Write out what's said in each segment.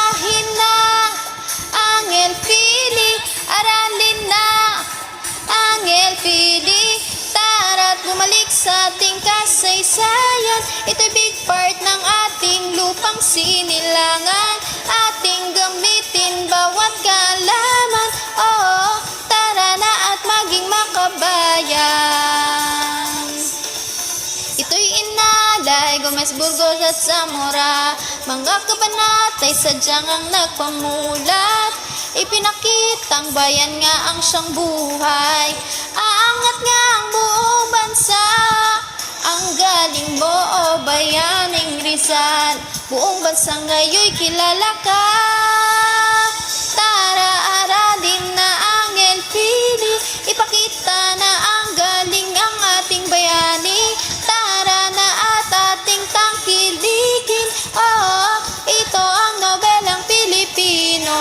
basahin na Angel Pili, aralin na Angel Pili, tara't bumalik sa ating kasaysayan. Ito'y big part ng ating lupang sinilangan, ating gamitin bawat kaalaman. Oo, tara na at maging makabayan. Ito'y inalay, Gomez, Burgos at Zamora, mga kabanatay sadyang ang nagpamulat. Ipinakitang bayan nga ang siyang buhay, aangat nga ang buong bansa. Ang galing mo, o bayaning Rizal, buong bansa ngayon'y kilala ka. Tara, aralin na Angel Pili, ipakita na ang galing ang ating bayani. Tara na at ating tangkilikin, oo, ito ang nobelang Pilipino.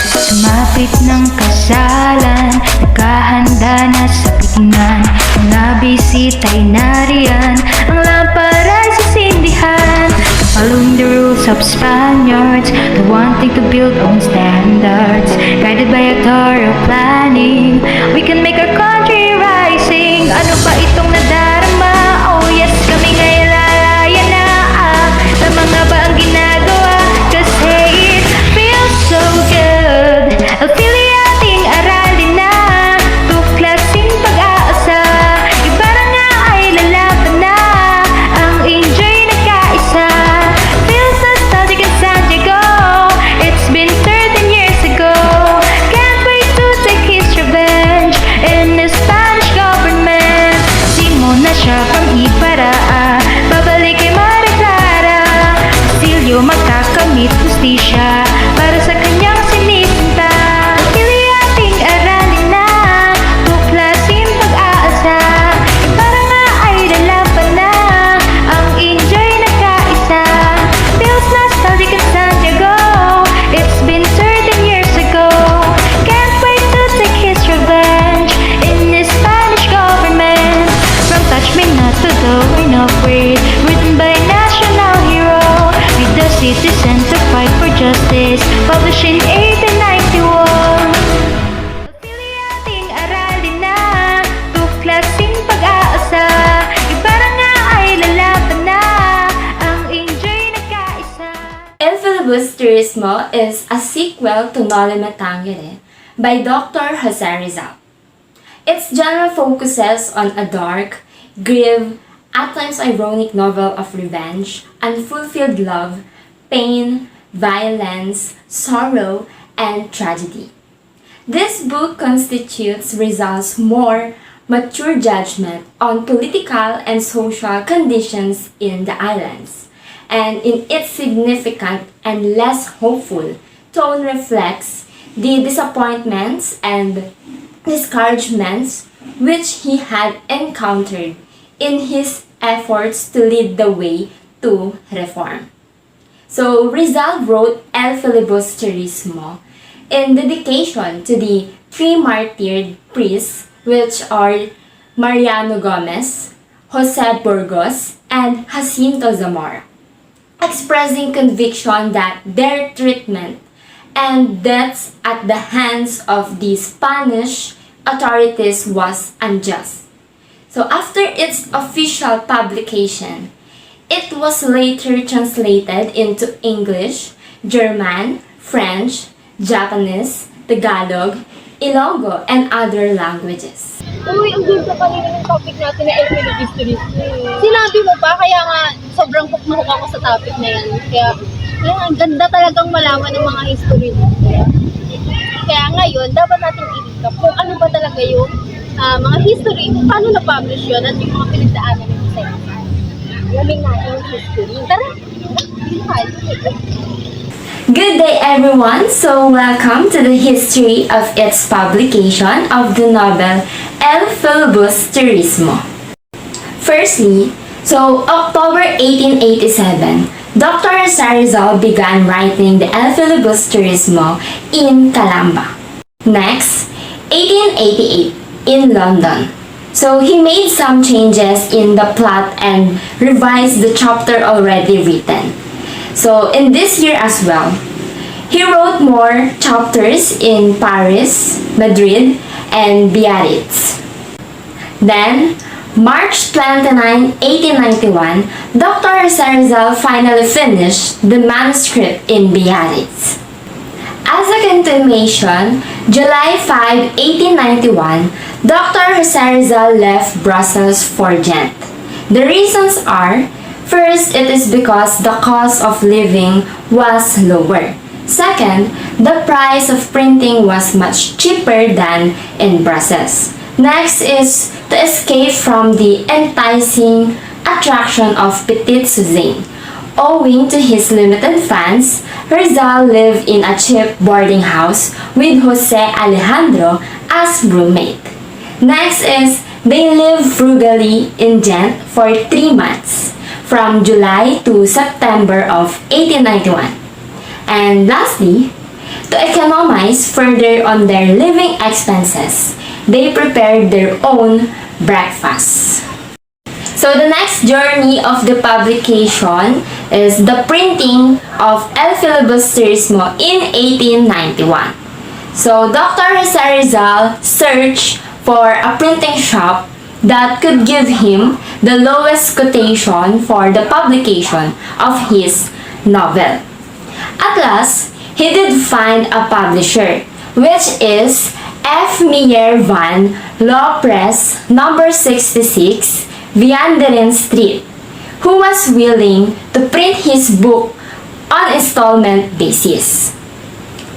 Sumapit ng kasalan, naghahanda na sa pignan. Mga bisita'y nariyan, ang lamparan sa sindihan. Following the rules of Spaniards, the wanting to build own standards. Guided by a thorough planning, we can make our country rising. Ano ba itong nadarama? Oh yes, kami ngayon lalaya na. Tama nga ba ang ginagawa? Kasi it feels so good. I'll feel ating aralin na, tuklasing pag-asa. Iba na nga ay lalaban na, ang enjoy nagkaisa. Feels nostalgic in San Diego, it's been 13 years ago. Can't wait to take his revenge in the Spanish government. Simo na siya from Iparaa, babalik kay Maria Clara. Silyo magkakamit justisya para sa kanyang sinisinta. Ating aralin na, tuklasin pag-aasa. Para nga ay lalaban na, ang enjoy nagkaisa. Feels nostalgic in San Diego, it's been 13 years ago. Can't wait to take his revenge in the Spanish government. From touch me not to the win of word, written by a national hero, with the citizen to fight for justice, published in 1891. Ating aralin na, tuklasing pag-aasa. Iba na nga ay lalaban na, ang enjoy nagkaisa. El Filibusterismo is a sequel to Noli Me Tangere by Dr. Jose Rizal. Its genre focuses on a dark, grief, at times ironic novel of revenge, unfulfilled love, pain, violence, sorrow, and tragedy. This book constitutes Rizal's more mature judgment on political and social conditions in the islands, and in its significant and less hopeful tone reflects the disappointments and discouragements which he had encountered in his efforts to lead the way to reform. So Rizal wrote El Filibusterismo in dedication to the three martyred priests, which are Mariano Gomez, Jose Burgos, and Jacinto Zamora, expressing conviction that their treatment and deaths at the hands of the Spanish authorities was unjust. So after its official publication, it was later translated into English, German, French, Japanese, Tagalog, Ilonggo, and other languages. Uy, ang ganda kanina ng topic natin na El Filibusterismo. Sinabi mo pa, kaya nga sobrang hook na hook ako sa topic na yan. Kaya ang ganda talagang malaman ng mga history. Kaya ngayon, dapat natin i-recap kung ano ba talaga yung mga history, paano na-publish yun at yung mga pinagdaanan ng isa. Alamin natin yung history. Tara! Good day everyone! So welcome to the history of its publication of the novel El Filibusterismo. Firstly, October 1887, Dr. Rizal began writing the El Filibusterismo in Calamba. Next, 1888 in London. So he made some changes in the plot and revised the chapter already written. So in this year as well, he wrote more chapters in Paris, Madrid, and Biarritz. Then, March 29, 1891, Dr. Rizal finally finished the manuscript in Biarritz. As a continuation, July 5, 1891, Dr. Rizal left Brussels for Ghent. The reasons are, first, it is because the cost of living was lower. Second, the price of printing was much cheaper than in Brussels. Next is to escape from the enticing attraction of Petit Suzanne. Owing to his limited funds, Rizal lived in a cheap boarding house with Jose Alejandro as roommate. Next is they lived frugally in Ghent for 3 months, from July to September of 1891. And lastly, to economize further on their living expenses, they prepared their own breakfast. So the next journey of the publication is the printing of El Filibusterismo in 1891. So Dr. Rizal searched for a printing shop that could give him the lowest quotation for the publication of his novel. At last, he did find a publisher, which is F. Meyer van Law Press, number 66, Vianderen Street, who was willing to print his book on installment basis.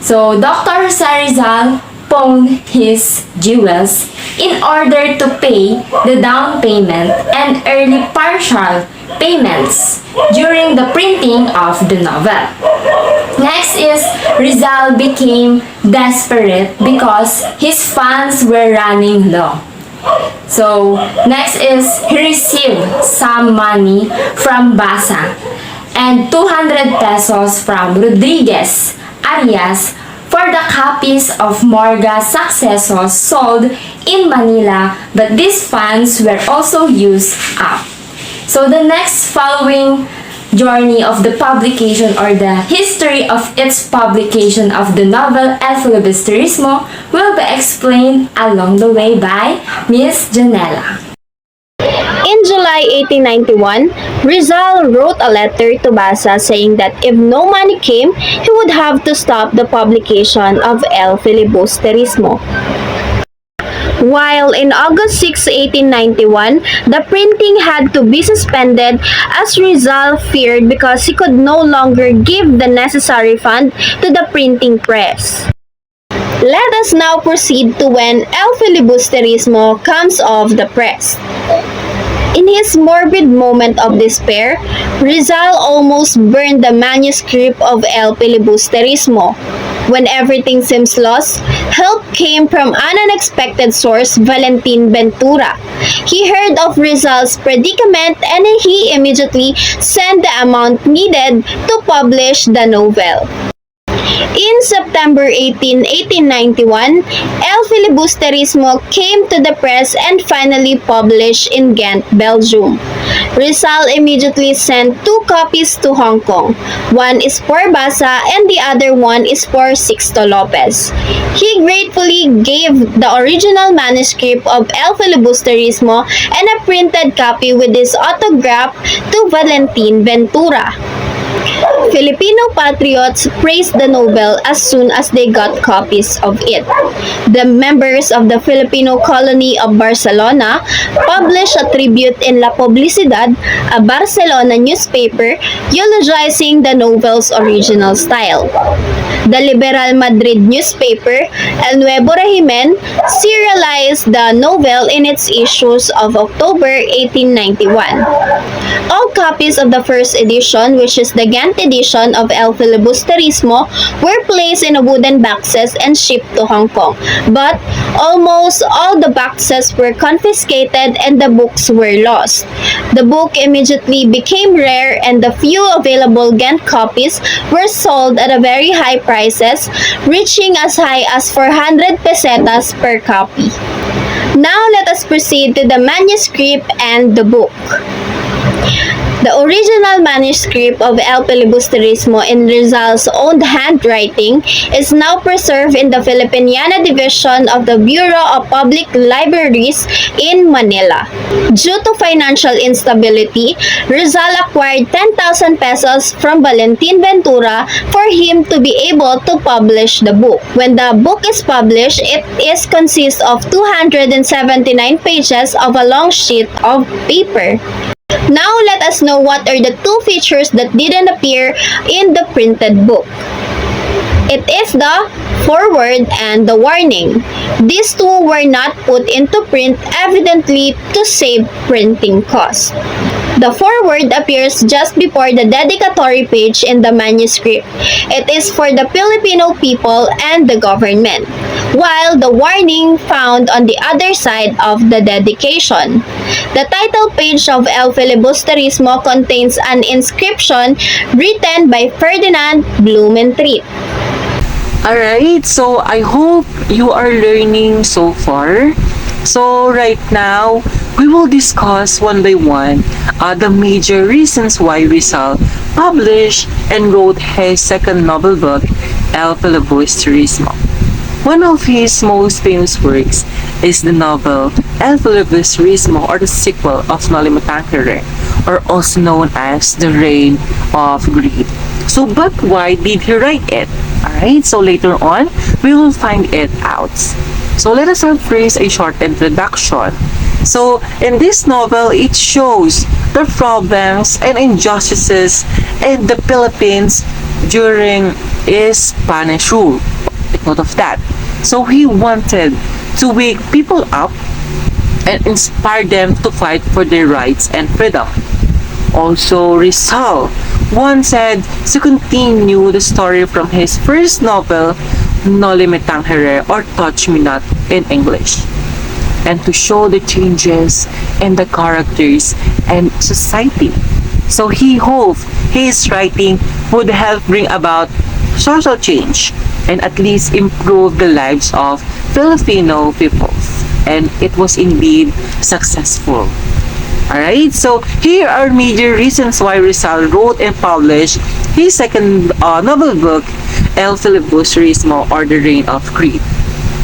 So, Dr. Rizal pawned his jewels in order to pay the down payment and early partial payments during the printing of the novel. Next is Rizal became desperate because his funds were running low. So, next is he received some money from Basta and 200 pesos from Rodriguez Arias for the copies of Morga's successors sold in Manila, but these funds were also used up. So the next following journey of the publication or the history of its publication of the novel El Filibusterismo will be explained along the way by Miss Janela. In July 1891, Rizal wrote a letter to Basa saying that if no money came, he would have to stop the publication of El Filibusterismo. While in August 6, 1891, the printing had to be suspended as Rizal feared because he could no longer give the necessary fund to the printing press. Let us now proceed to when El Filibusterismo comes off the press. In his morbid moment of despair, Rizal almost burned the manuscript of El Filibusterismo. When everything seems lost, help came from an unexpected source, Valentin Ventura. He heard of Rizal's predicament and he immediately sent the amount needed to publish the novel. In September 18, 1891, El Filibusterismo came to the press and finally published in Ghent, Belgium. Rizal immediately sent 2 copies to Hong Kong. One is for Basa and the other one is for Sixto Lopez. He gratefully gave the original manuscript of El Filibusterismo and a printed copy with his autograph to Valentin Ventura. Filipino patriots praised the novel as soon as they got copies of it. The members of the Filipino colony of Barcelona published a tribute in La Publicidad, a Barcelona newspaper, eulogizing the novel's original style. The liberal Madrid newspaper, El Nuevo Régimen, serialized the novel in its issues of October 1891. All copies of the first edition, which is the Ghent edition of El Filibusterismo, were placed in wooden boxes and shipped to Hong Kong. But almost all the boxes were confiscated and the books were lost. The book immediately became rare and the few available Ghent copies were sold at a very high prices, reaching as high as 400 pesetas per copy. Now let us proceed to the manuscript and the book. The original manuscript of El Filibusterismo in Rizal's own handwriting is now preserved in the Filipiniana Division of the Bureau of Public Libraries in Manila. Due to financial instability, Rizal acquired 10,000 pesos from Valentin Ventura for him to be able to publish the book. When the book is published, it is consists of 279 pages of a long sheet of paper. Now let us know what are the two features that didn't appear in the printed book. It is the foreword and the warning. These two were not put into print, evidently to save printing costs. The foreword appears just before the dedicatory page in the manuscript. It is for the Filipino people and the government, while the warning found on the other side of the dedication. The title page of El Filibusterismo contains an inscription written by Ferdinand Blumentritt. Alright, so I hope you are learning so far. So right now, we will discuss one by one the major reasons why Rizal published and wrote his second novel book, El Filibusterismo. One of his most famous works is the novel El Filibusterismo, or the sequel of Nolimatangere, or also known as The Reign of Greed. So, but why did he write it? Alright, so later on, we will find it out. So let us have first a short introduction. So, in this novel, it shows the problems and injustices in the Philippines during Spanish rule. Take note of that. So, he wanted to wake people up and inspire them to fight for their rights and freedom. Also, Rizal wanted to continue the story from his first novel, Nolimatangere, or Touch Me Not in English, and to show the changes in the characters and society. So he hoped his writing would help bring about social change and at least improve the lives of Filipino peoples. And it was indeed successful. Alright, so here are major reasons why Rizal wrote and published his second novel book, El Filibusterismo, or The Reign of Greed.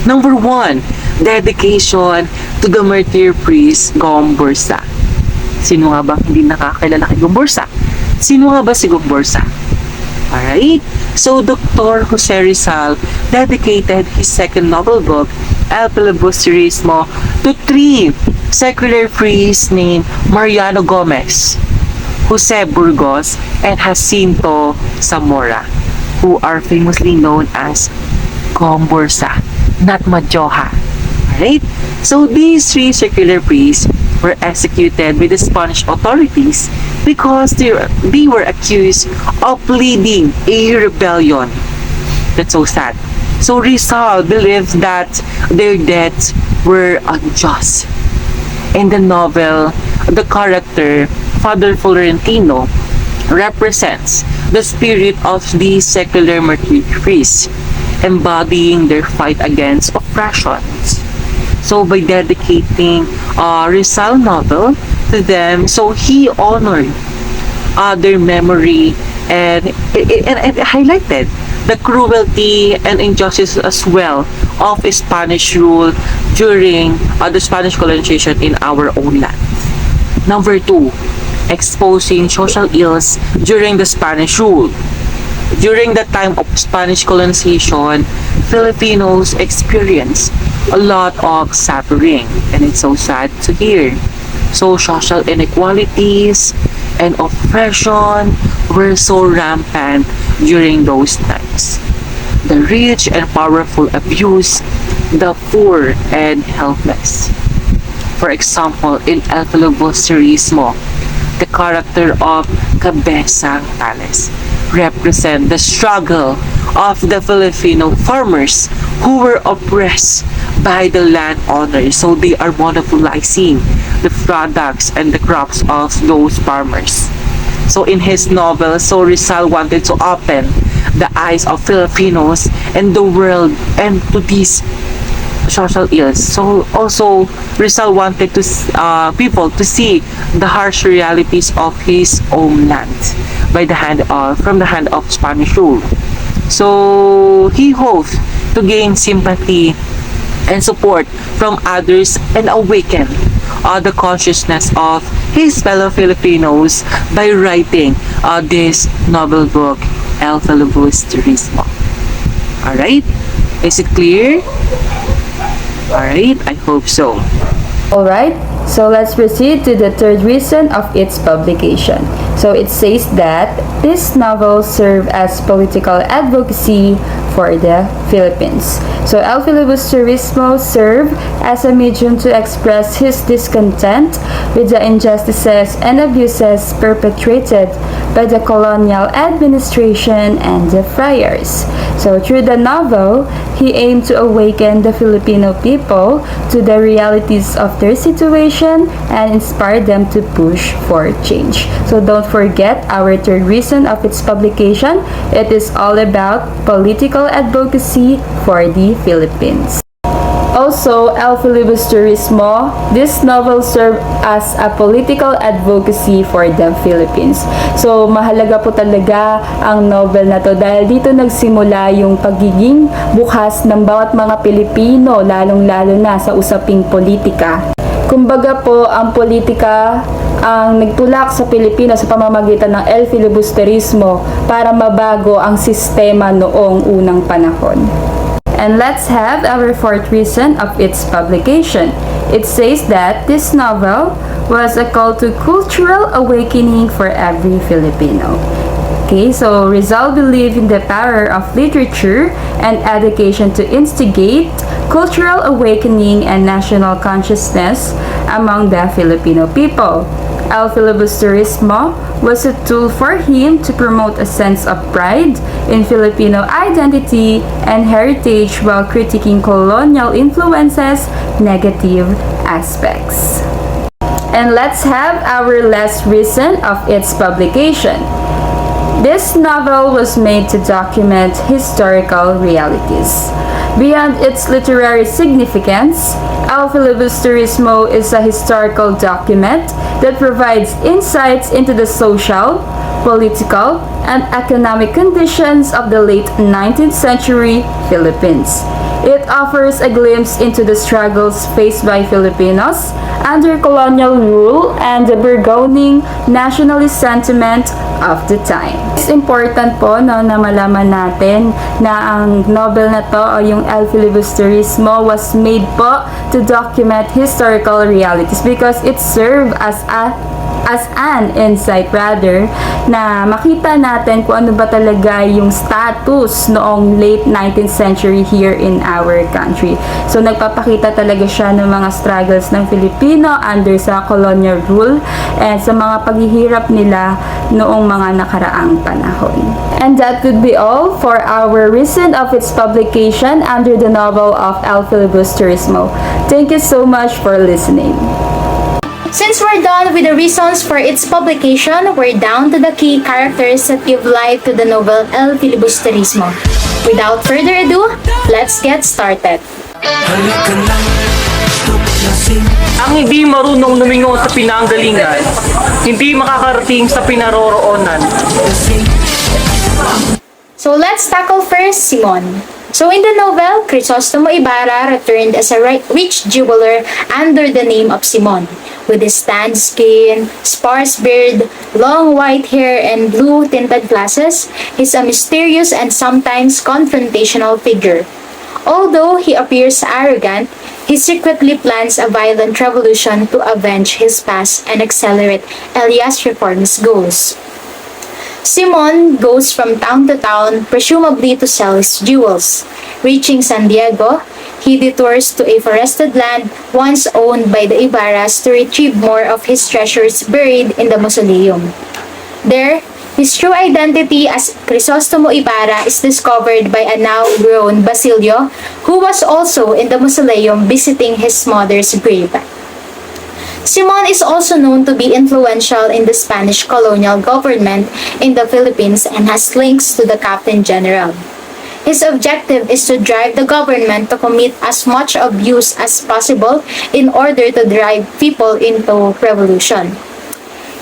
Number 1, dedication to the martyr priest Gombursa. Sino nga ba hindi nakakilala kay Gombursa? Sino nga ba si Gombursa? Alright, so Dr. Jose Rizal dedicated his second novel book, El Filibusterismo, to 3 secular priests named Mariano Gomez, Jose Burgos, and Jacinto Zamora, who are famously known as Gombursa, not Majoha. Alright? So these 3 secular priests were executed by the Spanish authorities because they were accused of leading a rebellion. That's so sad. So Rizal believed that their deaths were unjust. In the novel, the character, Father Florentino, represents the spirit of these secular martyr priests, embodying their fight against oppressions. So by dedicating a Rizal novel to them, so he honored their memory and it highlighted the cruelty and injustice as well of Spanish rule during the Spanish colonization in our own land. Number 2, exposing social ills during the Spanish rule. During the time of Spanish colonization, Filipinos experienced a lot of suffering, and it's so sad to hear. So social inequalities and oppression were so rampant during those times. The rich and powerful abused the poor and helpless. For example, in El Filibusterismo, the character of Kabesang Tales represent the struggle of the Filipino farmers who were oppressed by the landowners. So they are monopolizing the products and the crops of those farmers. So in his novel, so Rizal wanted to open the eyes of Filipinos and the world and to these social ills. So also Rizal wanted to people to see the harsh realities of his own land from the hand of Spanish rule. So he hoped to gain sympathy and support from others and awaken the consciousness of his fellow Filipinos by writing this novel book, El Filibusterismo. Alright? Is it clear? Alright, I hope so. Alright, so let's proceed to the third reason of its publication. So it says that this novel served as political advocacy for the Philippines. So El Filibusterismo served as a medium to express his discontent with the injustices and abuses perpetrated by the colonial administration and the friars. So through the novel, he aimed to awaken the Filipino people to the realities of their situation and inspire them to push for change. So don't forget our third reason of its publication. It is all about political advocacy for the Philippines. Also, El Filibusterismo, this novel served as a political advocacy for the Philippines. So, mahalaga po talaga ang novel na to dahil dito nagsimula yung pagiging bukas ng bawat mga Pilipino, lalong-lalo na sa usaping politika. Kumbaga po, ang politika ang nagtulak sa Pilipinas sa pamamagitan ng El Filibusterismo para mabago ang sistema noong unang panahon. And let's have our fourth reason of its publication. It says that this novel was a call to cultural awakening for every Filipino. Okay, so Rizal believed in the power of literature and education to instigate cultural awakening and national consciousness among the Filipino people. El Filibusterismo was a tool for him to promote a sense of pride in Filipino identity and heritage while critiquing colonial influences' negative aspects. And let's have our last reason of its publication. This novel was made to document historical realities. Beyond its literary significance, El Filibusterismo is a historical document that provides insights into the social, political, and economic conditions of the late 19th century Philippines. It offers a glimpse into the struggles faced by Filipinos under colonial rule and the burgeoning nationalist sentiment of the time. It's important po no, na malaman natin na ang novel na to o yung El Filibusterismo was made po to document historical realities because it served as an insight rather na makita natin kung ano ba talaga yung status noong late 19th century here in our country. So nagpapakita talaga siya ng mga struggles ng Filipino under sa colonial rule and sa mga paghihirap nila noong mga nakaraang panahon. And that would be all for our reason of its publication under the novel of El Filibusterismo. Thank you so much for listening. Since we're done with the reasons for its publication, we're down to the key characters that give life to the novel El Filibusterismo. Without further ado, let's get started. Ang hindi marunong lumingon sa pinanggalingan, hindi makakarating sa pinaroroonan. So let's tackle first Simon. So in the novel, Crisostomo Ibarra returned as a rich jeweler under the name of Simon. With his tanned skin, sparse beard, long white hair, and blue-tinted glasses, he's a mysterious and sometimes confrontational figure. Although he appears arrogant, he secretly plans a violent revolution to avenge his past and accelerate Elias' reformist goals. Simon goes from town to town, presumably to sell his jewels. Reaching San Diego, he detours to a forested land once owned by the Ibaras to retrieve more of his treasures buried in the mausoleum. There, his true identity as Crisostomo Ibarra is discovered by a now-grown Basilio, who was also in the mausoleum visiting his mother's grave. Simon is also known to be influential in the Spanish colonial government in the Philippines and has links to the Captain General. His objective is to drive the government to commit as much abuse as possible in order to drive people into revolution.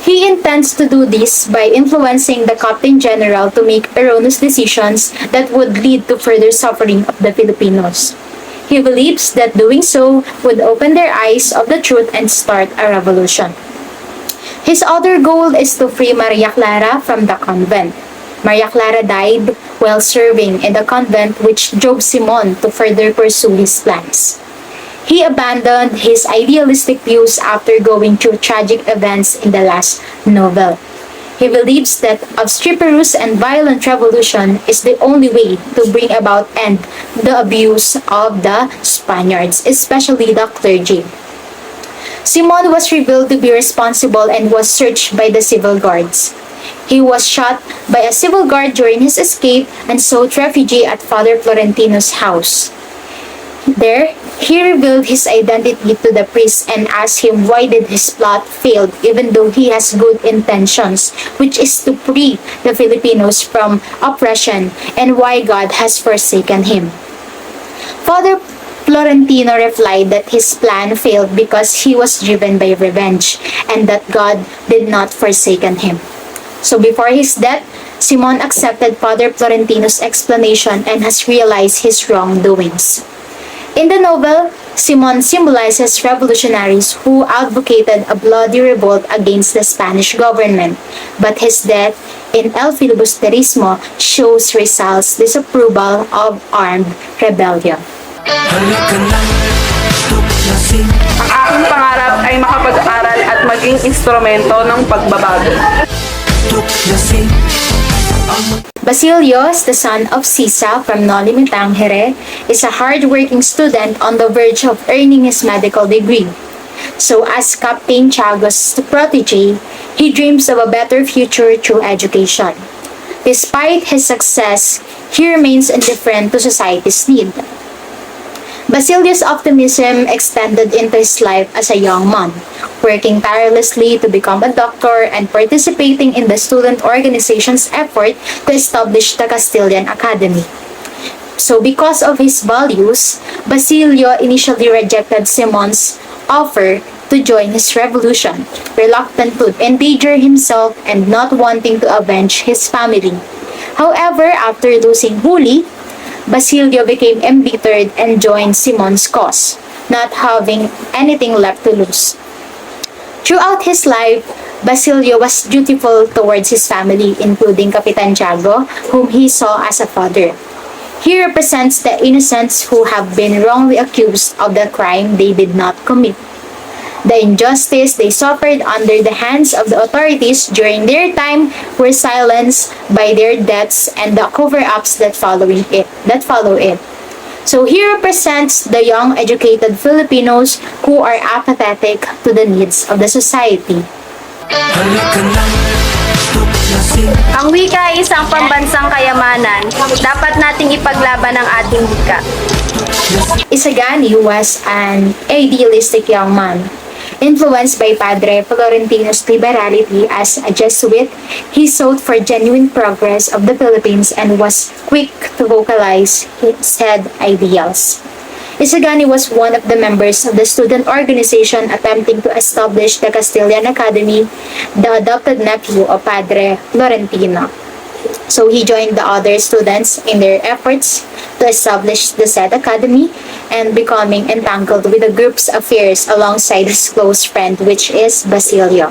He intends to do this by influencing the Captain General to make erroneous decisions that would lead to further suffering of the Filipinos. He believes that doing so would open their eyes of the truth and start a revolution. His other goal is to free Maria Clara from the convent. Maria Clara died while serving in the convent, which drove Simon to further pursue his plans. He abandoned his idealistic views after going through tragic events in the last novel. He believes that obstreperous and violent revolution is the only way to bring about end the abuse of the Spaniards, especially the clergy. Simon was revealed to be responsible and was searched by the civil guards. He was shot by a civil guard during his escape and sought refuge at Father Florentino's house. There, he revealed his identity to the priest and asked him why did his plot fail even though he has good intentions, which is to free the Filipinos from oppression, and why God has forsaken him. Father Florentino replied that his plan failed because he was driven by revenge and that God did not forsaken him. So before his death, Simon accepted Father Florentino's explanation and has realized his wrongdoings. In the novel, Simon symbolizes revolutionaries who advocated a bloody revolt against the Spanish government, but his death in El Filibusterismo shows Rizal's disapproval of armed rebellion. Ang aking pangarap ay makapag-aral at maging instrumento ng pagbabago. Basilios, the son of Sisa from Noli Me Tangere, is a hard-working student on the verge of earning his medical degree. So as Captain Tiago's protege, he dreams of a better future through education. Despite his success, he remains indifferent to society's need. Basilius' optimism extended into his life as a young man, working tirelessly to become a doctor and participating in the student organization's effort to establish the Castilian Academy. So because of his values, Basilio initially rejected Simon's offer to join his revolution, reluctant to endanger himself and not wanting to avenge his family. However, after losing Huli, Basilio became embittered and joined Simon's cause, not having anything left to lose. Throughout his life, Basilio was dutiful towards his family, including Capitan Tiago, whom he saw as a father. He represents the innocents who have been wrongly accused of the crime they did not commit. The injustice they suffered under the hands of the authorities during their time were silenced by their deaths and the cover-ups that follow it. So he represents the young educated Filipinos who are apathetic to the needs of the society. Ang wika ay isang pambansang kayamanan. Dapat nating ipaglaban ang ating wika. Isagani was an idealistic young man. Influenced by Padre Florentino's liberality as a Jesuit, he sought for genuine progress of the Philippines and was quick to vocalize his said ideals. Isagani was one of the members of the student organization attempting to establish the Castilian Academy, the adopted nephew of Padre Florentino. So he joined the other students in their efforts to establish the said academy and becoming entangled with the group's affairs alongside his close friend, which is Basilio.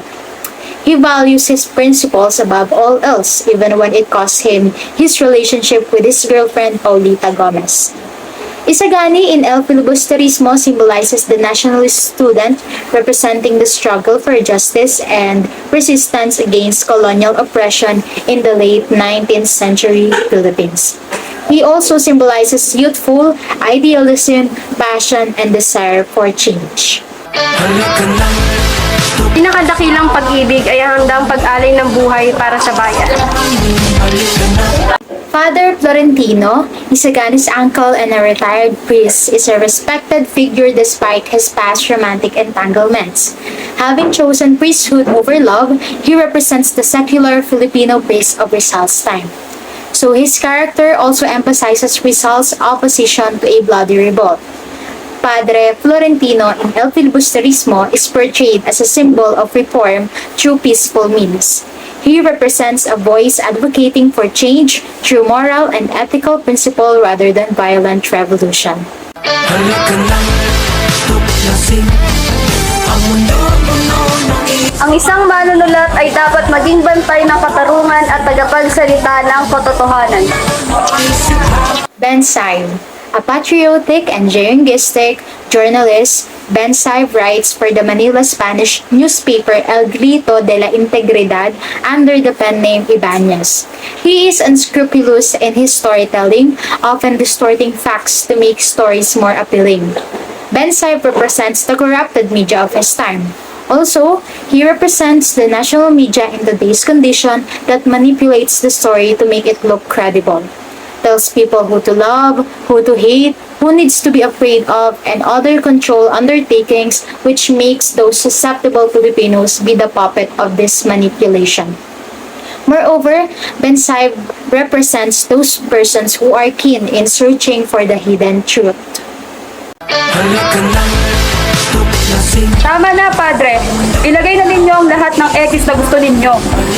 He values his principles above all else, even when it cost him his relationship with his girlfriend Paulita Gomez. Isagani in El Filibusterismo symbolizes the nationalist student representing the struggle for justice and resistance against colonial oppression in the late 19th century Philippines. He also symbolizes youthful idealism, passion, and desire for change. Pinakadakilang pag-ibig ay hanggang pag-alay ng buhay para sa bayan. Father Florentino, Isaga's uncle and a retired priest, is a respected figure despite his past romantic entanglements. Having chosen priesthood over love, he represents the secular Filipino priest of Rizal's time. So his character also emphasizes Rizal's opposition to a bloody revolt. Padre Florentino in El Filibusterismo is portrayed as a symbol of reform through peaceful means. He represents a voice advocating for change through moral and ethical principle rather than violent revolution. Ang isang manunulat ay dapat maging bantay ng katarungan at tagapagsalita ng katotohanan. Bensay, a patriotic and jingoistic journalist, Bensay writes for the Manila Spanish newspaper El Grito de la Integridad under the pen name Ibanez. He is unscrupulous in his storytelling, often distorting facts to make stories more appealing. Bensay represents the corrupted media of his time. Also, he represents the national media in today's condition that manipulates the story to make it look credible. Tells people who to love, who to hate, who needs to be afraid of, and other control undertakings which makes those susceptible Filipinos be the puppet of this manipulation. Moreover, Bensay represents those persons who are keen in searching for the hidden truth. Tama na, Padre. Ilagay na ninyo ang lahat ng ekis na gusto ninyo.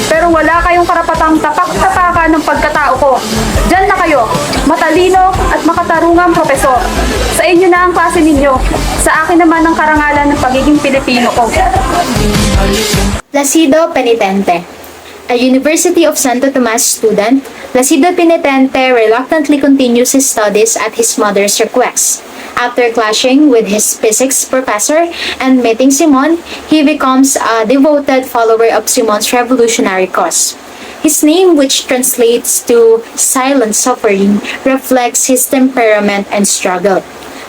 Pero wala kayong karapatang tapak-tapakan ng pagkatao ko. Diyan na kayo, matalino at makatarungang propesor. Sa inyo na ang klase ninyo. Sa akin naman ang karangalan ng pagiging Pilipino ko. Placido Penitente. A University of Santo Tomas student, Placido Penitente reluctantly continues his studies at his mother's request. After clashing with his physics professor and meeting Simon, he becomes a devoted follower of Simon's revolutionary cause. His name, which translates to silent suffering, reflects his temperament and struggle.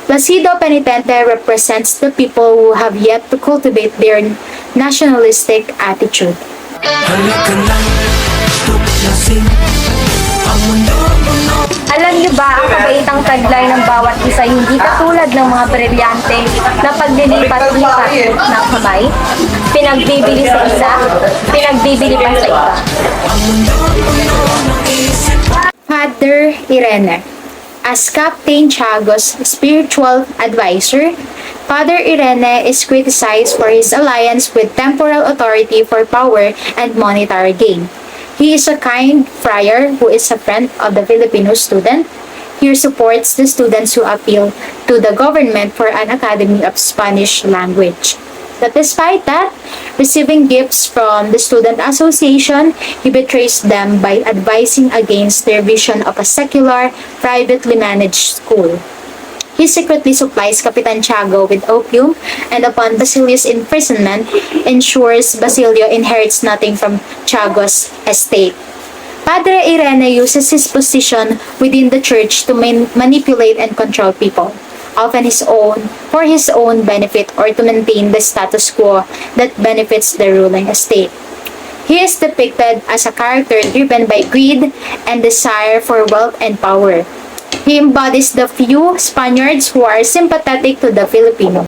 Placido Penitente represents the people who have yet to cultivate their nationalistic attitude. Alam niyo ba ang kabaitang taglay ng bawat isa hindi katulad ng mga brilyante na paglilipat-lipat ng kamay? Pinagbibili sa isa, pinagbibili pa sa iba. Father Irene. As Captain Tiago's spiritual advisor, Father Irene is criticized for his alliance with temporal authority for power and monetary gain. He is a kind friar who is a friend of the Filipino student. He supports the students who appeal to the government for an academy of Spanish language. But despite that, receiving gifts from the student association, he betrays them by advising against their vision of a secular, privately managed school. He secretly supplies Capitan Tiago with opium, and upon Basilio's imprisonment, ensures Basilio inherits nothing from Tiago's estate. Padre Irene uses his position within the church to manipulate and control people, often for his own benefit or to maintain the status quo that benefits the ruling estate. He is depicted as a character driven by greed and desire for wealth and power. He embodies the few Spaniards who are sympathetic to the Filipino.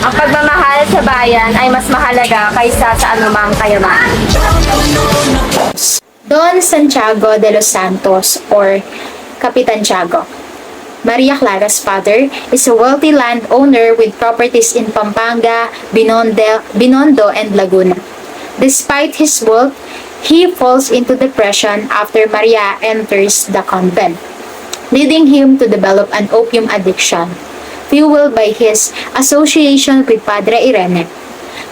Ang pagmamahal sa bayan ay mas mahalaga kaysa sa anumang kayamanan. Don Santiago de los Santos or Capitan Tiago. Maria Clara's father is a wealthy landowner with properties in Pampanga, Binondo, and Laguna. Despite his wealth, he falls into depression after Maria enters the convent, leading him to develop an opium addiction, fueled by his association with Padre Irene.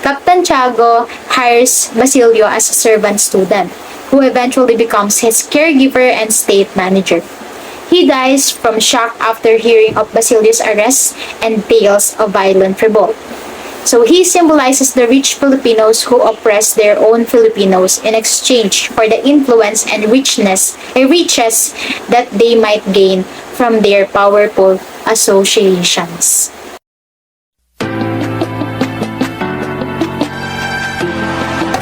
Captain Tiago hires Basilio as a servant student, who eventually becomes his caregiver and state manager. He dies from shock after hearing of Basilio's arrest and tales of violent revolt. So he symbolizes the rich Filipinos who oppress their own Filipinos in exchange for the influence and riches that they might gain from their powerful associations.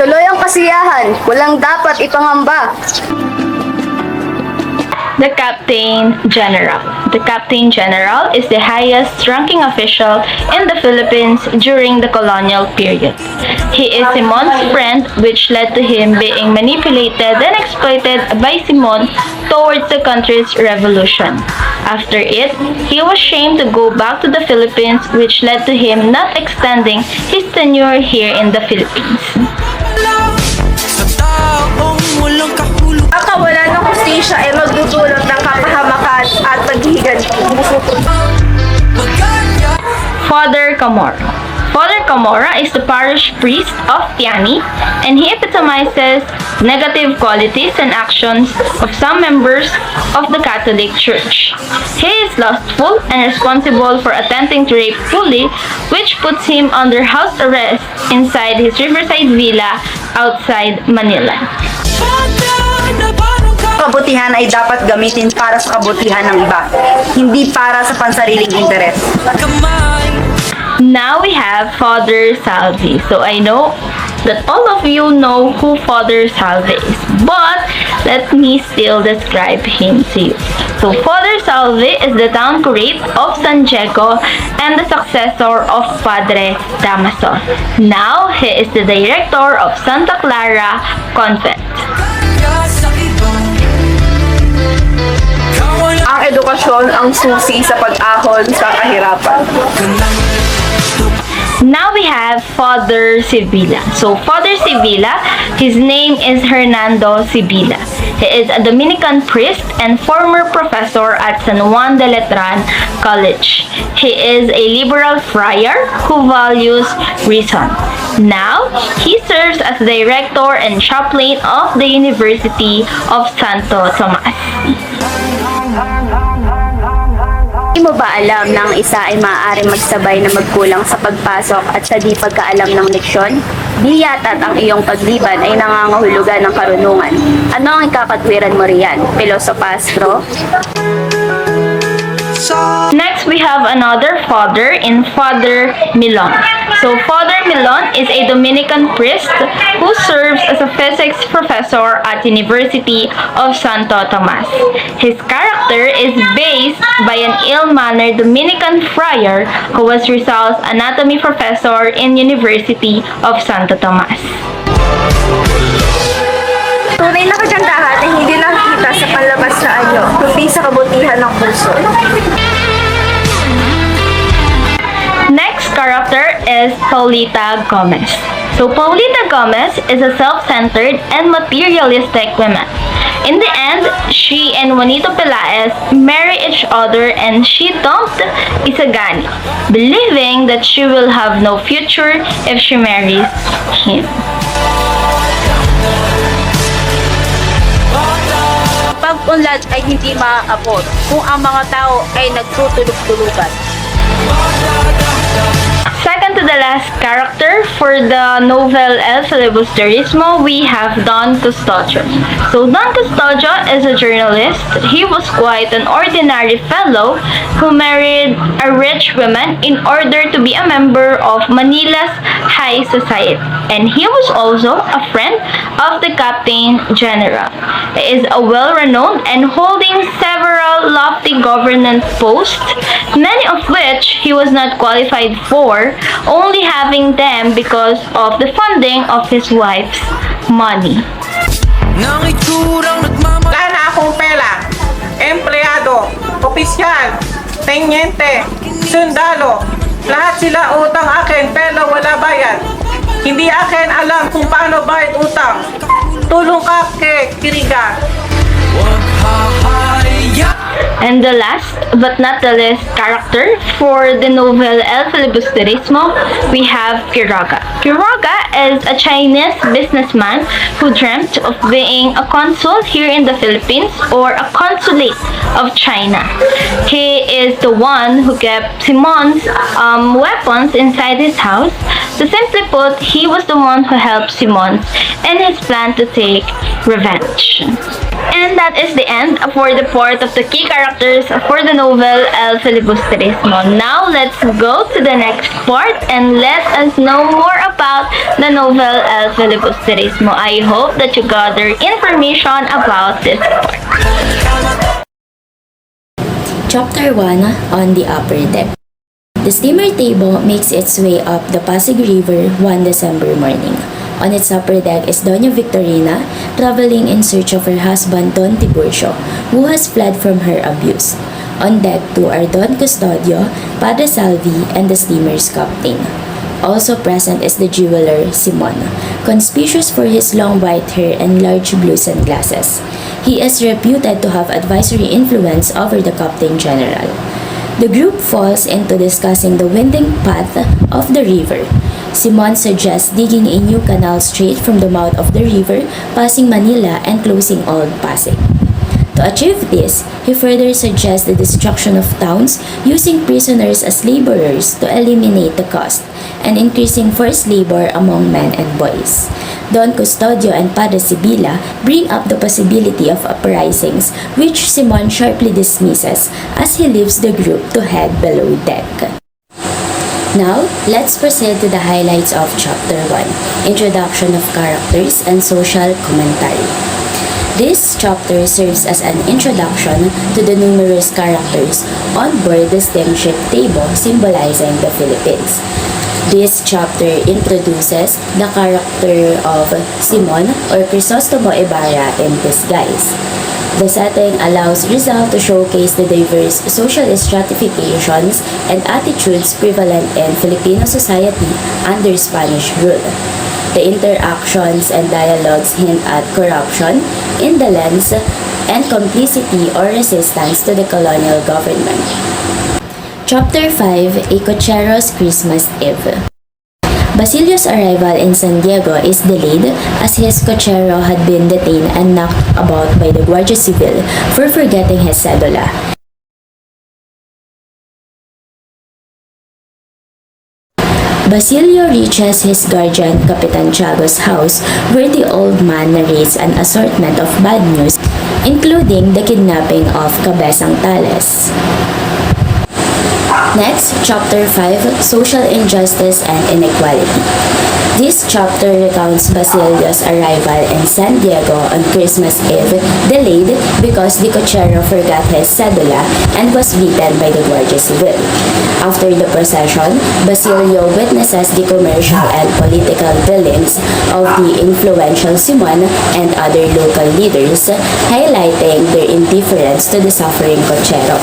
Tuloy ang kasiyahan, walang dapat ipangamba. The Captain General. The Captain General is the highest ranking official in the Philippines during the colonial period. He is Simon's friend, which led to him being manipulated and exploited by Simon towards the country's revolution. After it, he was shamed to go back to the Philippines, which led to him not extending his tenure here in the Philippines. Ang kawalan ng hustisya ay magdudulot ng kapahamakan at paghihiganti. Father Camora. Father Camora is the parish priest of Tiani, and he epitomizes negative qualities and actions of some members of the Catholic Church. He is lustful and responsible for attempting to rape Puli, which puts him under house arrest inside his riverside villa outside Manila. Kabutihan ay dapat gamitin para sa kabutihan ng iba, hindi para sa pansariling interes. Now we have Father Salvi. So I know that all of you know who Father Salvi is, but let me still describe him to you. So Father Salvi is the town curate of San Diego and the successor of Padre Damaso. Now he is the director of Santa Clara Convent. Ang edukasyon ang susi sa pag-ahon sa kahirapan. Now we have Father Sibila. So Father Sibila, his name is Hernando Sibila. He is a Dominican priest and former professor at San Juan de Letran College. He is a liberal friar who values reason. Now, he serves as director and chaplain of the University of Santo Tomas. Hindi mo ba alam na ang isa ay maaaring magsabay na magkulang sa pagpasok at sa di pagkaalam ng leksyon? Di yata't ang iyong pagliban ay nangangahulugan ng karunungan. Ano ang ikakatwiran mo riyan? Filosofastro? Next, we have another father in Father Milon. So, Father Milon is a Dominican priest who serves as a physics professor at University of Santo Tomas. His character is based by an ill-mannered Dominican friar who was Rizal's anatomy professor in University of Santo Tomas. Tunay na kagandahan ay hindi nakikita sa palabas na anyo, kundi sa kabutihan ng puso. Next character is Paulita Gomez. So Paulita Gomez is a self-centered and materialistic woman. In the end, she and Juanito Pelaez marry each other and she dumped Isagani, believing that she will have no future if she marries him. Pag-unlad ay hindi maaabot kung ang mga tao ay nagtutulog-tulugan. Second to the last character for the novel El Filibusterismo, we have Don Custodio. So Don Custodio is a journalist. He was quite an ordinary fellow who married a rich woman in order to be a member of Manila's high society. And he was also a friend of the Captain General. He is a well-renowned and holding several lofty government posts, many of which he was not qualified for, only having them because of the funding of his wife's money. Wala na akong pera, empleyado, opisyal, tenyente, sundalo, lahat sila utang akin pero wala bayad. Hindi akin alam kung paano bayad utang. Tulong ka kay Kiriga. And the last but not the least character for the novel El Filibusterismo, we have Quiroga. Quiroga is a Chinese businessman who dreamt of being a consul here in the Philippines or a consulate of China. He is the one who kept Simon's weapons inside his house So simply put, he was the one who helped Simon in his plan to take revenge. And that is the end for the part of the key characters for the novel El Filibusterismo. Now let's go to the next part and let us know more about the novel El Filibusterismo. I hope that you gather information about this part. Chapter 1 on the upper deck. The steamer table makes its way up the Pasig River one December morning. On its upper deck is Doña Victorina, traveling in search of her husband Don Tiburcio, who has fled from her abuse. On deck too are Don Custodio, Padre Salvi, and the steamer's captain. Also present is the jeweler, Simon, conspicuous for his long white hair and large blue sunglasses. He is reputed to have advisory influence over the Captain General. The group falls into discussing the winding path of the river. Simon suggests digging a new canal straight from the mouth of the river, passing Manila and closing Old Pasig. To achieve this, he further suggests the destruction of towns using prisoners as laborers to eliminate the cost, and increasing forced labor among men and boys. Don Custodio and Padre Sibila bring up the possibility of uprisings, which Simon sharply dismisses as he leaves the group to head below deck. Now, let's proceed to the highlights of Chapter 1, Introduction of Characters and Social Commentary. This chapter serves as an introduction to the numerous characters on board the steamship table symbolizing the Philippines. This chapter introduces the character of Simon or Crisostomo Ibarra in disguise. The setting allows Rizal to showcase the diverse social stratifications and attitudes prevalent in Filipino society under Spanish rule. The interactions and dialogues hint at corruption, indolence, and complicity or resistance to the colonial government. Chapter 5, A Cochero's Christmas Eve. Basilio's arrival in San Diego is delayed as his cochero had been detained and knocked about by the Guardia Civil for forgetting his cedula. Basilio reaches his guardian, Capitan Tiago's house, where the old man narrates an assortment of bad news, including the kidnapping of Cabezang Tales. Next, Chapter 5, Social Injustice and Inequality. This chapter recounts Basilio's arrival in San Diego on Christmas Eve, delayed because the cochero forgot his cedula and was beaten by the Guardia Civil. After the procession, Basilio witnesses the commercial and political dealings of the influential Simon and other local leaders, highlighting their indifference to the suffering cochero.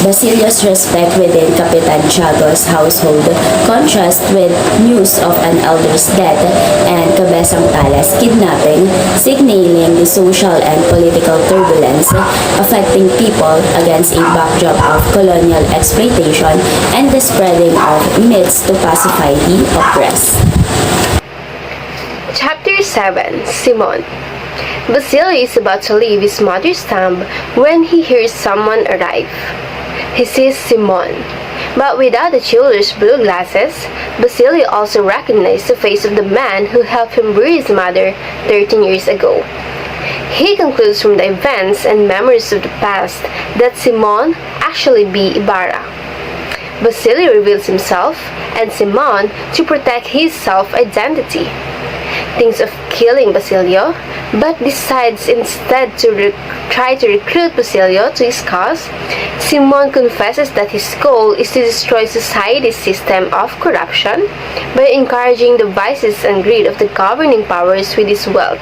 Basilio's respect within Capitan Tiago's household contrasts with news of an elder's death and Cabezang Tales kidnapping, signaling the social and political turbulence affecting people against a backdrop of colonial exploitation and the spreading of myths to pacify the oppressed. Chapter 7, Simon. Basilio is about to leave his mother's tomb when he hears someone arrive. He sees Simon, but without the jeweler's blue glasses, Basilio also recognized the face of the man who helped him bury his mother 13 years ago. He concludes from the events and memories of the past that Simon actually be Ibarra. Basilio reveals himself and Simon to protect his self-identity. Thinks of killing Basilio, but decides instead to try to recruit Basilio to his cause. Simon confesses that his goal is to destroy society's system of corruption by encouraging the vices and greed of the governing powers with his wealth.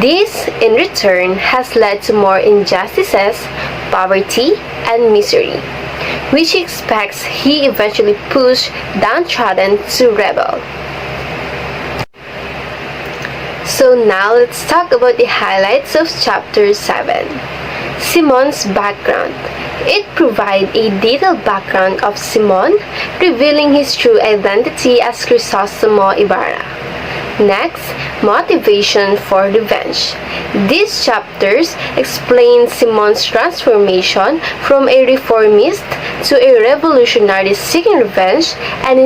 This, in return, has led to more injustices, poverty, and misery, which he expects he eventually push downtrodden to rebel. So now let's talk about the highlights of Chapter 7. Simon's background. It provides a detailed background of Simon, revealing his true identity as Crisostomo Ibarra. Next, motivation for revenge. These chapters explain Simon's transformation from a reformist to a revolutionary seeking revenge and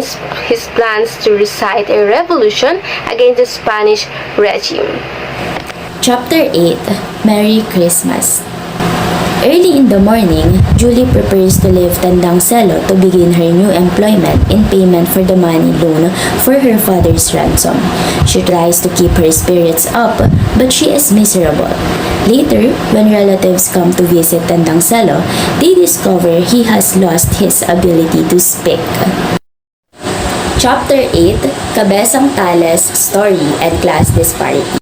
his plans to recite a revolution against the Spanish regime. Chapter 8, Merry Christmas. Early in the morning, Julie prepares to leave Tandang Selo to begin her new employment in payment for the money loan for her father's ransom. She tries to keep her spirits up, but she is miserable. Later, when relatives come to visit Tandang Selo, they discover he has lost his ability to speak. Chapter 8, Kabesang Tales, Story and Class Disparity.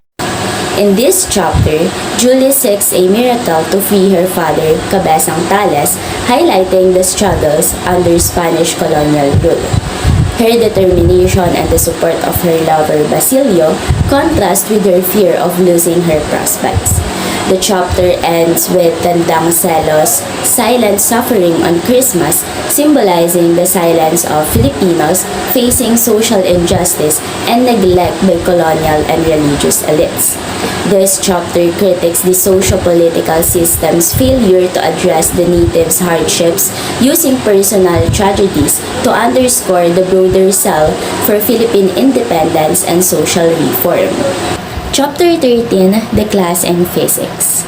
In this chapter, Julie seeks a miracle to free her father, Kabesang Tales, highlighting the struggles under Spanish colonial rule. Her determination and the support of her lover, Basilio, contrast with her fear of losing her prospects. The chapter ends with Tandang Selo's silent suffering on Christmas, symbolizing the silence of Filipinos facing social injustice and neglect by colonial and religious elites. This chapter critiques the socio-political system's failure to address the natives' hardships, using personal tragedies to underscore the broader call for Philippine independence and social reform. Chapter 13, The Class in Physics.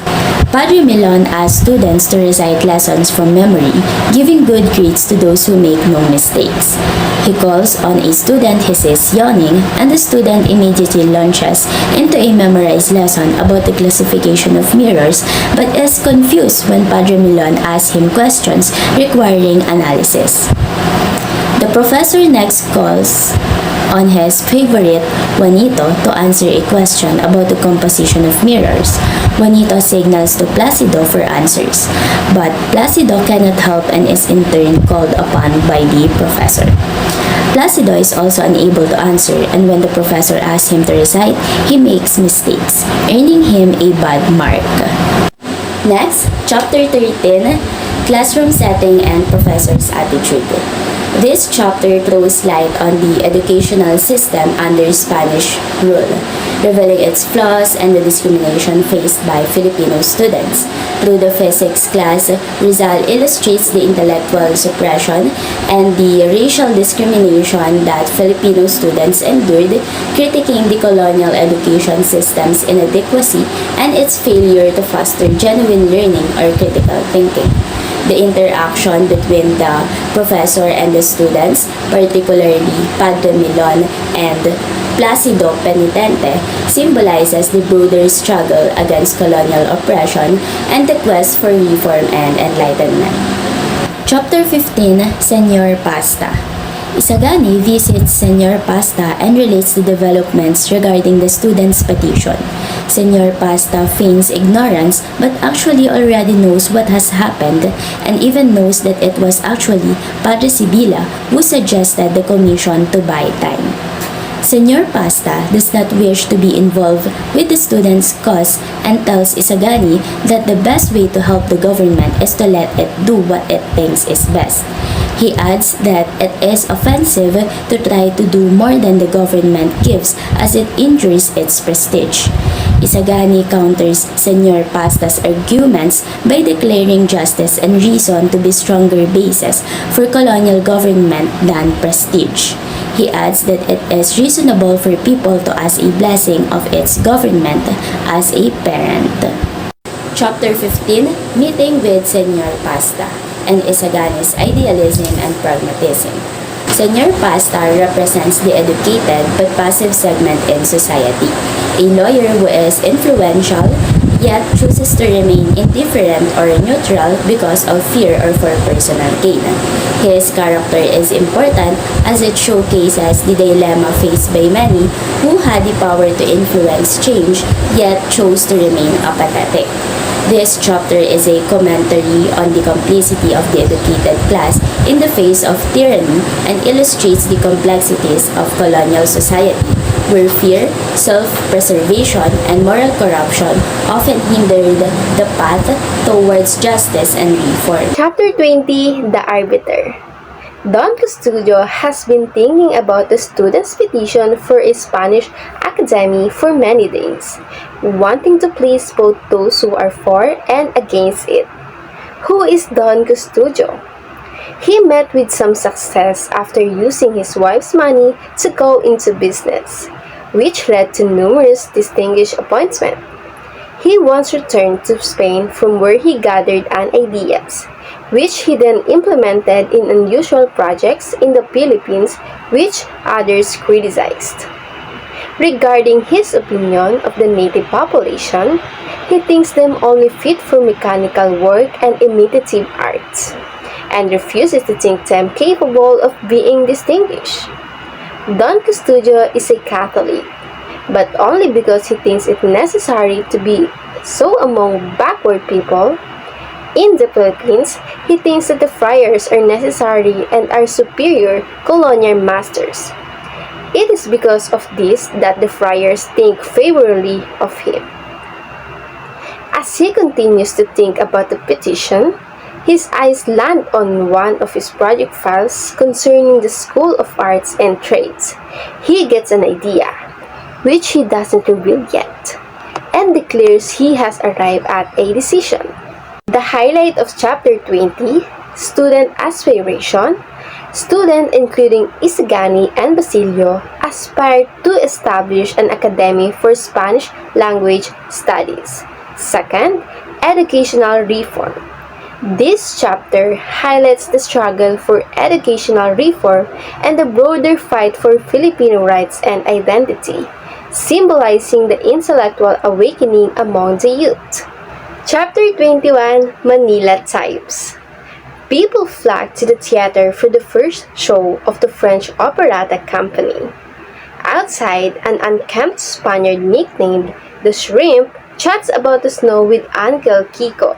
Padre Milon asks students to recite lessons from memory, giving good grades to those who make no mistakes. He calls on a student he sees yawning, and the student immediately launches into a memorized lesson about the classification of mirrors, but is confused when Padre Milon asks him questions requiring analysis. The professor next calls on his favorite, Juanito, to answer a question about the composition of mirrors. Juanito signals to Placido for answers, but Placido cannot help and is in turn called upon by the professor. Placido is also unable to answer, and when the professor asks him to recite, he makes mistakes, earning him a bad mark. Next, Chapter 13, Classroom Setting and Professor's Attitude. This chapter throws light on the educational system under Spanish rule, revealing its flaws and the discrimination faced by Filipino students. Through the physics class, Rizal illustrates the intellectual suppression and the racial discrimination that Filipino students endured, critiquing the colonial education system's inadequacy and its failure to foster genuine learning or critical thinking. The interaction between the professor and the students, particularly Padre Milon and Placido Penitente, symbolizes the broader struggle against colonial oppression and the quest for reform and enlightenment. Chapter 15, Senor Pasta. Isagani visits Senor Pasta and relates the developments regarding the students' petition. Senor Pasta feigns ignorance but actually already knows what has happened and even knows that it was actually Padre Sibila who suggested the commission to buy time. Senor Pasta does not wish to be involved with the students' cause and tells Isagani that the best way to help the government is to let it do what it thinks is best. He adds that it is offensive to try to do more than the government gives as it injures its prestige. Isagani counters Senor Pasta's arguments by declaring justice and reason to be stronger bases for colonial government than prestige. He adds that it is reasonable for people to ask a blessing of its government as a parent. Chapter 15, Meeting with Senor Pasta and Isagani's idealism and pragmatism. Senor Pasta represents the educated but passive segment in society, a lawyer who is influential yet chooses to remain indifferent or neutral because of fear or for personal gain. His character is important as it showcases the dilemma faced by many who had the power to influence change yet chose to remain apathetic. This chapter is a commentary on the complicity of the educated class in the face of tyranny and illustrates the complexities of colonial society, where fear, self-preservation, and moral corruption often hindered the path towards justice and reform. Chapter 20, The Arbiter. Don Custodio has been thinking about the students' petition for a Spanish academy for many days, wanting to please both those who are for and against it. Who is Don Custodio? He met with some success after using his wife's money to go into business, which led to numerous distinguished appointments. He once returned to Spain from where he gathered an ideas, which he then implemented in unusual projects in the Philippines which others criticized. Regarding his opinion of the native population, he thinks them only fit for mechanical work and imitative arts, and refuses to think them capable of being distinguished. Don Custodio is a Catholic, but only because he thinks it necessary to be so among backward people. In the Philippines, he thinks that the friars are necessary and are superior colonial masters. It is because of this that the friars think favorably of him. As he continues to think about the petition, his eyes land on one of his project files concerning the School of Arts and Trades. He gets an idea, which he doesn't reveal yet, and declares he has arrived at a decision. The highlight of Chapter 20, Student Aspiration, students including Isagani and Basilio aspired to establish an academy for Spanish language studies. Second, educational reform. This chapter highlights the struggle for educational reform and the broader fight for Filipino rights and identity, symbolizing the intellectual awakening among the youth. Chapter 21, Manila Types. People flocked to the theater for the first show of the French operetta company. Outside, an unkempt Spaniard nicknamed the Shrimp chats about the snow with Uncle Kiko.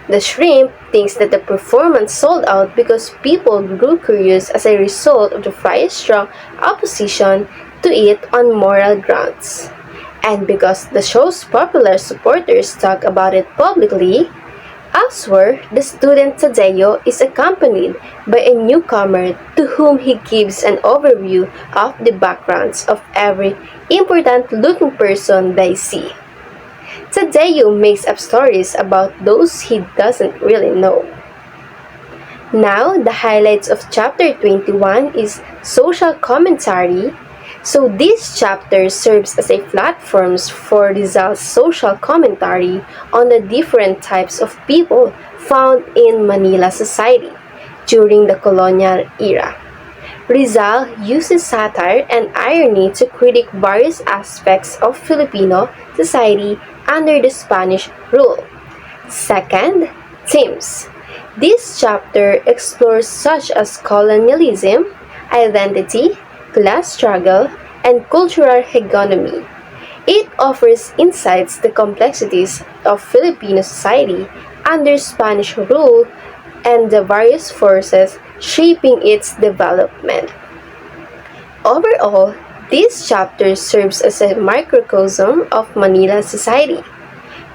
The Shrimp thinks that the performance sold out because people grew curious as a result of the friar's strong opposition to it on moral grounds. And because the show's popular supporters talk about it publicly. Elsewhere, the student Tadeo is accompanied by a newcomer to whom he gives an overview of the backgrounds of every important-looking person they see. Tadeo makes up stories about those he doesn't really know. Now, the highlights of Chapter 21 is social commentary. So this chapter serves as a platform for Rizal's social commentary on the different types of people found in Manila society during the colonial era. Rizal uses satire and irony to critique various aspects of Filipino society under the Spanish rule. Second, themes. This chapter explores such as colonialism, identity, class struggle, and cultural hegemony. It offers insights to the complexities of Filipino society under Spanish rule and the various forces shaping its development. Overall, this chapter serves as a microcosm of Manila society,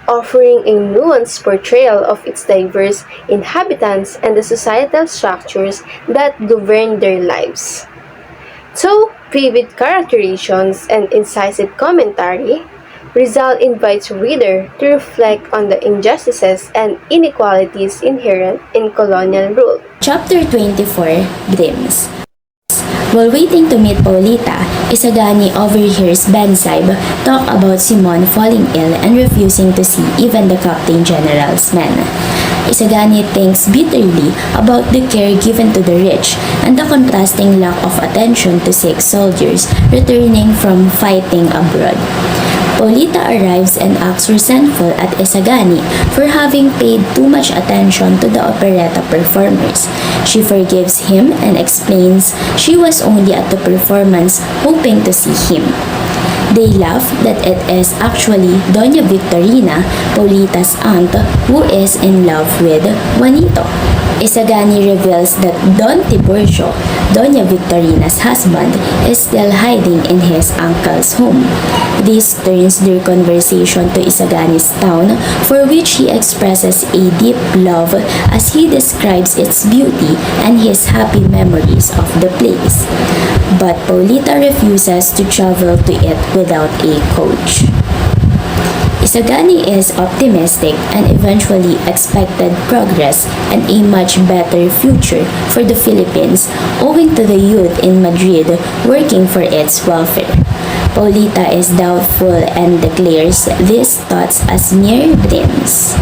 offering a nuanced portrayal of its diverse inhabitants and the societal structures that govern their lives. So, vivid characterizations and incisive commentary, Rizal invites reader to reflect on the injustices and inequalities inherent in colonial rule. Chapter 24, Dreams. While waiting to meet Paulita, Isagani overhears Ben Saib talk about Simon falling ill and refusing to see even the Captain General's men. Isagani thinks bitterly about the care given to the rich and the contrasting lack of attention to sick soldiers returning from fighting abroad. Paulita arrives and acts resentful at Isagani for having paid too much attention to the operetta performers. She forgives him and explains she was only at the performance hoping to see him. They laugh that it is actually Doña Victorina, Paulita's aunt, who is in love with Juanito. Isagani reveals that Don Tiburcio, Doña Victorina's husband, is still hiding in his uncle's home. This turns their conversation to Isagani's town, for which he expresses a deep love as he describes its beauty and his happy memories of the place. But Paulita refuses to travel to it without a coach. Isagani is optimistic and eventually expected progress and a much better future for the Philippines owing to the youth in Madrid working for its welfare. Paulita is doubtful and declares these thoughts as mere dreams.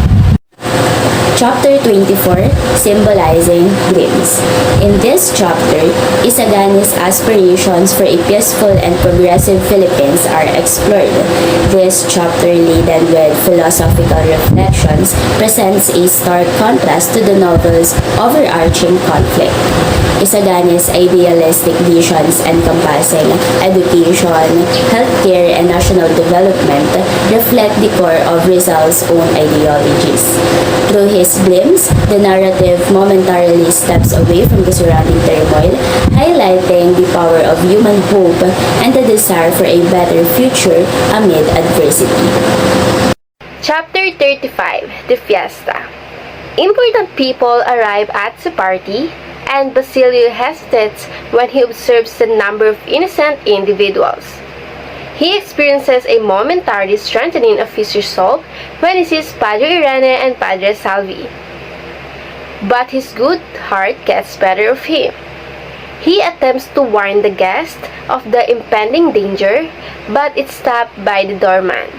Chapter 24, Symbolizing Dreams. In this chapter, Isagani's aspirations for a peaceful and progressive Philippines are explored. This chapter, laden with philosophical reflections, presents a stark contrast to the novel's overarching conflict. Isagani's idealistic visions encompassing education, healthcare, and national development reflect the core of Rizal's own ideologies. Through his glimpse, the narrative momentarily steps away from the surrounding turmoil, highlighting the power of human hope and the desire for a better future amid adversity. Chapter 35, The Fiesta. Important people arrive at the party, and Basilio hesitates when he observes the number of innocent individuals. He experiences a momentary strengthening of his resolve when he sees Padre Irene and Padre Salvi. But his good heart gets better of him. He attempts to warn the guest of the impending danger, but is stopped by the doorman.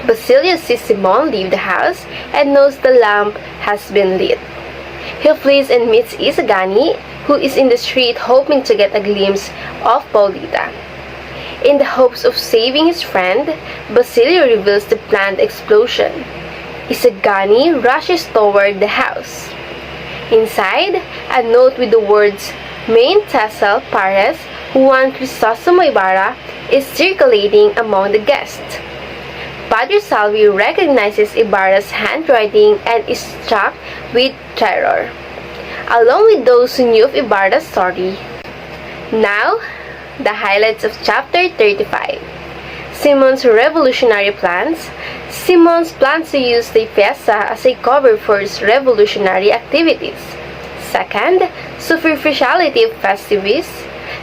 Basilio sees Simon leave the house and knows the lamp has been lit. He flees and meets Isagani, who is in the street hoping to get a glimpse of Paulita. In the hopes of saving his friend, Basilio reveals the planned explosion. Isagani rushes toward the house. Inside, a note with the words Main Cecil Pares, Juan Crisostomo Ibarra is circulating among the guests. Padre Salvi recognizes Ibarra's handwriting and is struck with terror, along with those who knew of Ibarra's story. Now, the highlights of Chapter 35. Simon's revolutionary plans. Simon's plans to use the fiesta as a cover for his revolutionary activities. Second, superficiality of festivities.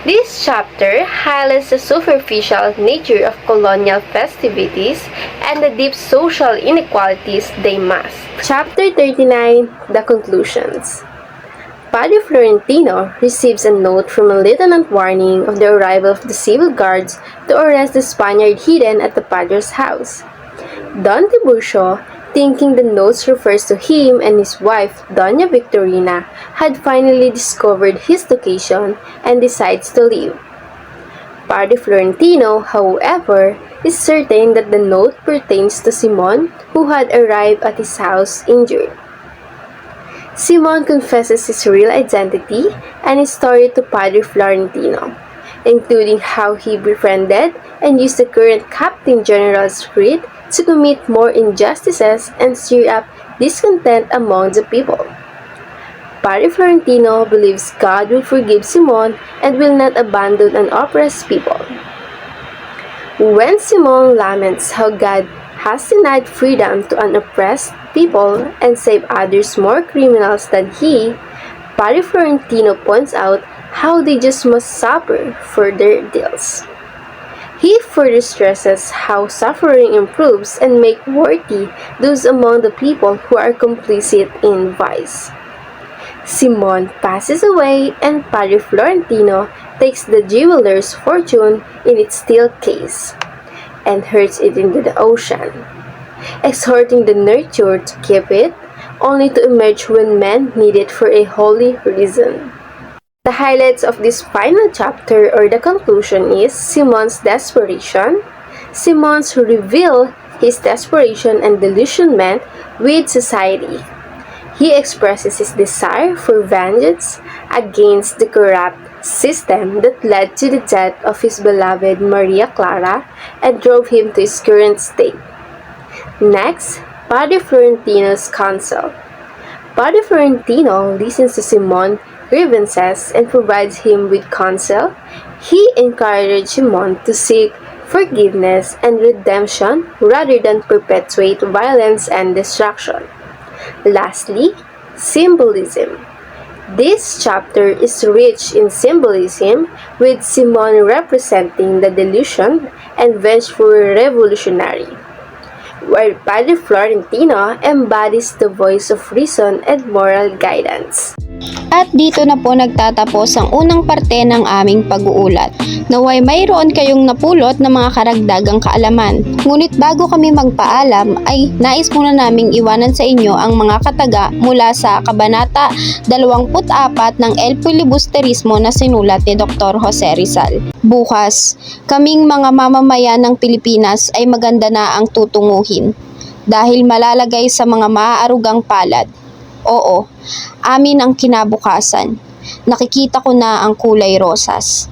This chapter highlights the superficial nature of colonial festivities and the deep social inequalities they mask. Chapter 39, The Conclusions. Padre Florentino receives a note from a lieutenant warning of the arrival of the civil guards to arrest the Spaniard hidden at the padre's house. Don Tiburcio, thinking the notes refers to him and his wife, Doña Victorina, had finally discovered his location and decides to leave. Padre Florentino, however, is certain that the note pertains to Simon, who had arrived at his house injured. Simon confesses his real identity and his story to Padre Florentino, including how he befriended and used the current Captain General's spirit to commit more injustices and stir up discontent among the people. Padre Florentino believes God will forgive Simon and will not abandon an oppressed people. When Simon laments how God has denied freedom to an oppressed people and saved others more criminals than he, Padre Florentino points out how they just must suffer for their deeds. He further stresses how suffering improves and makes worthy those among the people who are complicit in vice. Simon passes away and Padre Florentino takes the jeweler's fortune in its steel case and hurls it into the ocean, exhorting the nurturer to keep it, only to emerge when men need it for a holy reason. The highlights of this final chapter or the conclusion is Simon's desperation. Simon's reveal his desperation and delusionment with society. He expresses his desire for vengeance against the corrupt system that led to the death of his beloved Maria Clara and drove him to his current state. Next, Padre Florentino's counsel. Padre Florentino listens to Simon's grievances and provides him with counsel. He encouraged Simon to seek forgiveness and redemption rather than perpetuate violence and destruction. Lastly, symbolism. This chapter is rich in symbolism, with Simon representing the delusion and vengeful revolutionary, while Padre Florentino embodies the voice of reason and moral guidance. At dito na po nagtatapos ang unang parte ng aming pag-uulat. Naway mayroon kayong napulot na mga karagdagang kaalaman. Ngunit bago kami magpaalam ay nais muna naming iwanan sa inyo ang mga kataga mula sa Kabanata 24 ng El Filibusterismo na sinulat ni Dr. Jose Rizal. Bukas, kaming mga mamamayan ng Pilipinas ay maganda na ang tutunguhin dahil malalagay sa mga maaarugang palad. Oo, amin ang kinabukasan. Nakikita ko na ang kulay rosas.